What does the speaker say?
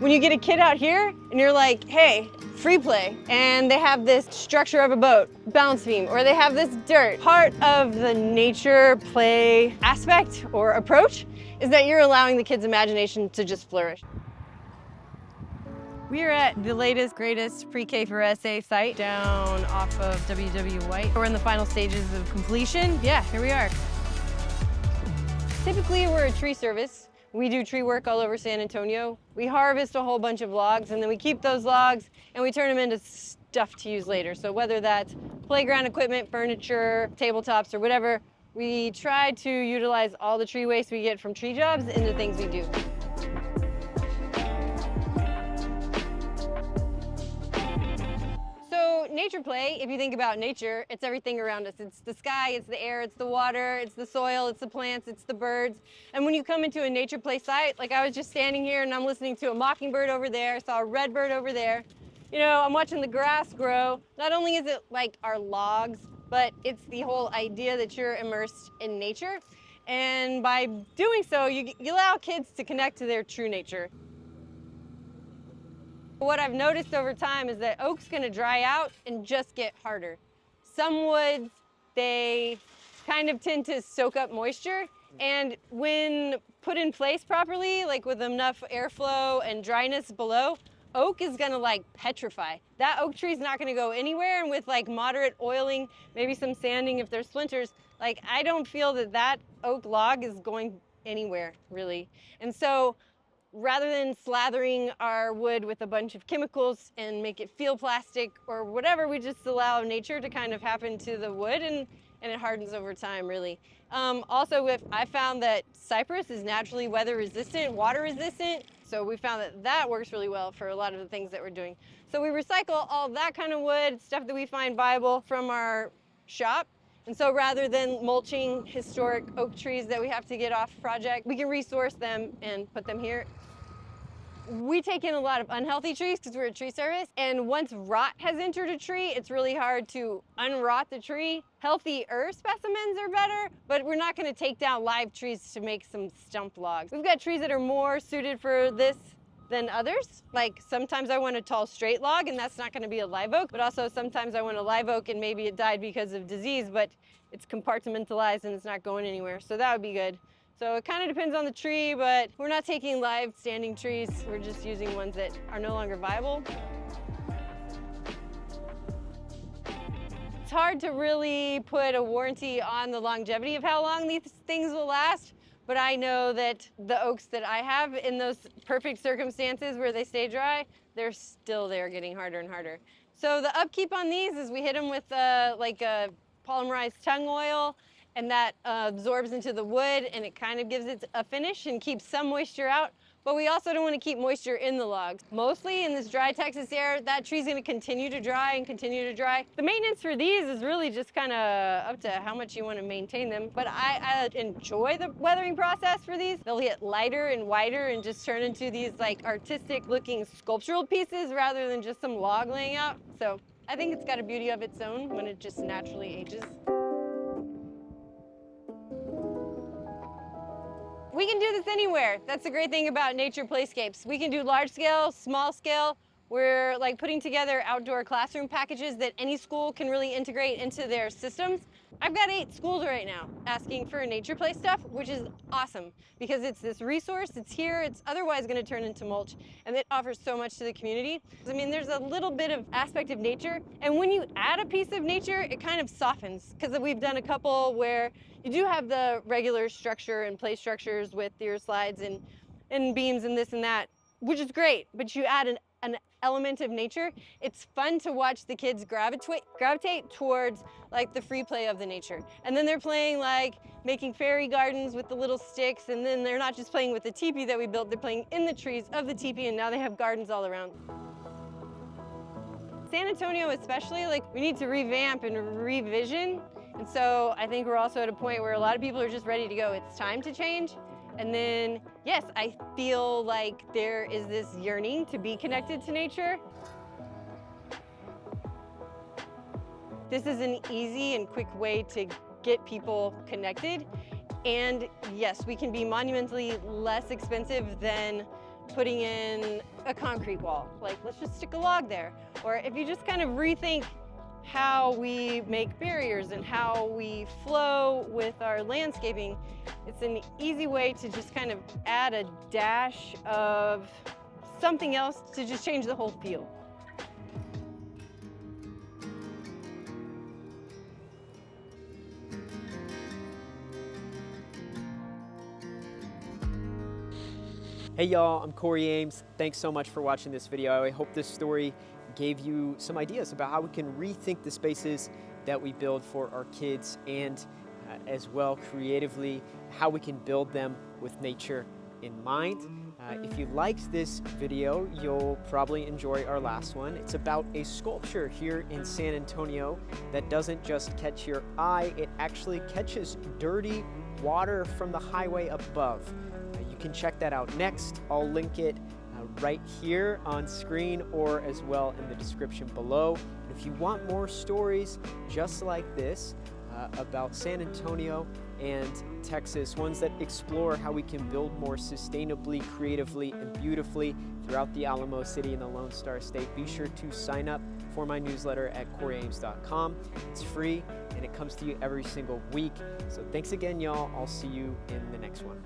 When you get a kid out here and you're like, hey, free play, and they have this structure of a boat, balance beam, or they have this dirt. Part of the nature play aspect or approach is that you're allowing the kid's imagination to just flourish. We are at the latest, greatest pre-K for SA site down off of W.W. White. We're in the final stages of completion. Yeah, here we are. Typically, we're a tree service. We do tree work all over San Antonio. We harvest a whole bunch of logs, and then we keep those logs and we turn them into stuff to use later. So whether that's playground equipment, furniture, tabletops, or whatever, we try to utilize all the tree waste we get from tree jobs into things we do. So nature play, if you think about nature, it's everything around us. It's the sky, it's the air, it's the water, it's the soil, it's the plants, it's the birds. And when you come into a nature play site, like I was just standing here and I'm listening to a mockingbird over there, saw a redbird over there. You know, I'm watching the grass grow. Not only is it like our logs, but it's the whole idea that you're immersed in nature. And by doing so, you allow kids to connect to their true nature. What I've noticed over time is that oak's gonna dry out and just get harder. Some woods, they kind of tend to soak up moisture, and when put in place properly, like with enough airflow and dryness below, oak is gonna like petrify. That oak tree is not gonna go anywhere, and with like moderate oiling, maybe some sanding if there's splinters, like I don't feel that that oak log is going anywhere really. And so rather than slathering our wood with a bunch of chemicals and make it feel plastic or whatever, we just allow nature to kind of happen to the wood, and it hardens over time, really. Also, I found that cypress is naturally weather resistant, water resistant, so we found that that works really well for a lot of the things that we're doing. So we recycle all that kind of wood, stuff that we find viable from our shop. And so rather than mulching historic oak trees that we have to get off project, we can resource them and put them here. We take in a lot of unhealthy trees because we're a tree service, and once rot has entered a tree, it's really hard to unrot the tree. Healthier specimens are better, but we're not going to take down live trees to make some stump logs. We've got trees that are more suited for this than others. Like sometimes I want a tall straight log, and that's not going to be a live oak, but also sometimes I want a live oak and maybe it died because of disease, but it's compartmentalized and it's not going anywhere, so that would be good. So it kind of depends on the tree, but we're not taking live standing trees. We're just using ones that are no longer viable. It's hard to really put a warranty on the longevity of how long these things will last, but I know that the oaks that I have in those perfect circumstances where they stay dry, they're still there getting harder and harder. So the upkeep on these is we hit them with like a polymerized tung oil, and that absorbs into the wood and it kind of gives it a finish and keeps some moisture out, but we also don't want to keep moisture in the logs. Mostly in this dry Texas air, that tree's going to continue to dry and continue to dry. The maintenance for these is really just kind of up to how much you want to maintain them, but I enjoy the weathering process for these. They'll get lighter and wider and just turn into these like artistic looking sculptural pieces rather than just some log laying out. So I think it's got a beauty of its own when it just naturally ages. We can do this anywhere. That's the great thing about nature playscapes. We can do large scale, small scale. We're like putting together outdoor classroom packages that any school can really integrate into their systems. I've got 8 schools right now asking for nature play stuff, which is awesome because it's this resource, it's here, it's otherwise going to turn into mulch, and it offers so much to the community. I mean, there's a little bit of aspect of nature, and when you add a piece of nature, it kind of softens, because we've done a couple where you do have the regular structure and play structures with your slides and beams and this and that, which is great, but you add an element of nature, it's fun to watch the kids gravitate towards like the free play of the nature. And then they're playing like making fairy gardens with the little sticks, and then they're not just playing with the teepee that we built, they're playing in the trees of the teepee, and now they have gardens all around. San Antonio especially, like we need to revamp and revision. And so I think we're also at a point where a lot of people are just ready to go. It's time to change. And then, yes, I feel like there is this yearning to be connected to nature. This is an easy and quick way to get people connected. And yes, we can be monumentally less expensive than putting in a concrete wall, like let's just stick a log there. Or if you just kind of rethink how we make barriers and how we flow with our landscaping, it's an easy way to just kind of add a dash of something else to just change the whole feel. Hey y'all, I'm Corey Ames. Thanks so much for watching this video. I hope this story gave you some ideas about how we can rethink the spaces that we build for our kids, and as well creatively how we can build them with nature in mind. If you liked this video, you'll probably enjoy our last one. It's about a sculpture here in San Antonio that doesn't just catch your eye, it actually catches dirty water from the highway above. You can check that out next. I'll link it right here on screen or as well in the description below. And if you want more stories just like this about San Antonio and Texas, ones that explore how we can build more sustainably, creatively, and beautifully throughout the Alamo City and the Lone Star State, be sure to sign up for my newsletter at coryames.com. It's free and it comes to you every single week. So thanks again, y'all. I'll see you in the next one.